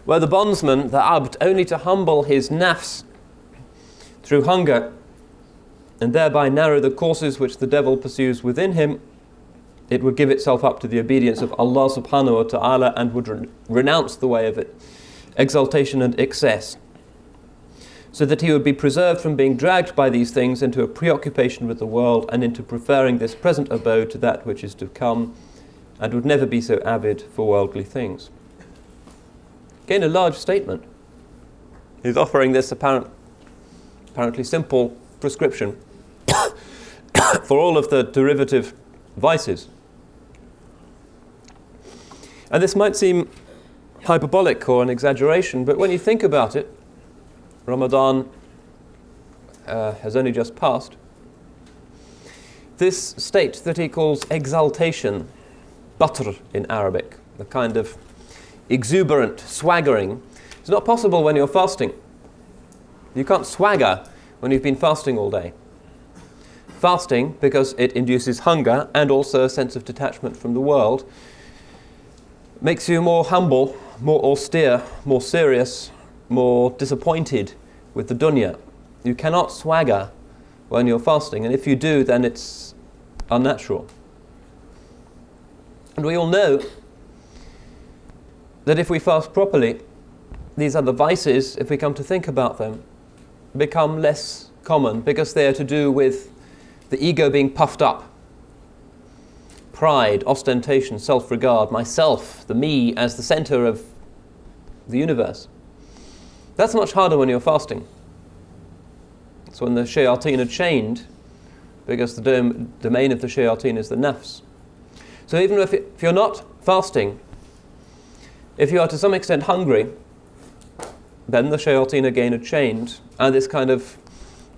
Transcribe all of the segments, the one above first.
where the bondsman, the abd, only to humble his nafs through hunger and thereby narrow the courses which the devil pursues within him, it would give itself up to the obedience of Allah subhanahu wa ta'ala and would renounce the way of it, exaltation and excess, so that he would be preserved from being dragged by these things into a preoccupation with the world and into preferring this present abode to that which is to come, and would never be so avid for worldly things. Again, a large statement. He's offering this apparently simple prescription for all of the derivative vices. And this might seem hyperbolic or an exaggeration, but when you think about it, Ramadan has only just passed. This state that he calls exaltation, batr in Arabic, the kind of exuberant, swaggering, is not possible when you're fasting. You can't swagger when you've been fasting all day. Fasting, because it induces hunger and also a sense of detachment from the world, makes you more humble, more austere, more serious, more disappointed with the dunya. You cannot swagger when you're fasting, and if you do, then it's unnatural. And we all know that if we fast properly, these other vices, if we come to think about them, become less common because they are to do with the ego being puffed up. Pride, ostentation, self-regard, myself, the me as the center of the universe. That's much harder when you're fasting. It's when the shayateen are chained, because the domain of the shayateen is the nafs. So even if you're not fasting, if you are to some extent hungry, then the shayateen again are chained, and this kind of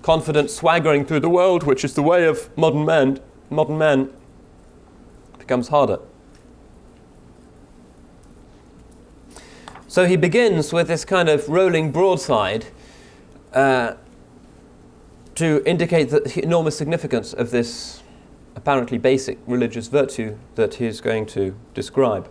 confident swaggering through the world, which is the way of modern man, becomes harder. So he begins with this kind of rolling broadside to indicate the enormous significance of this apparently basic religious virtue that he is going to describe.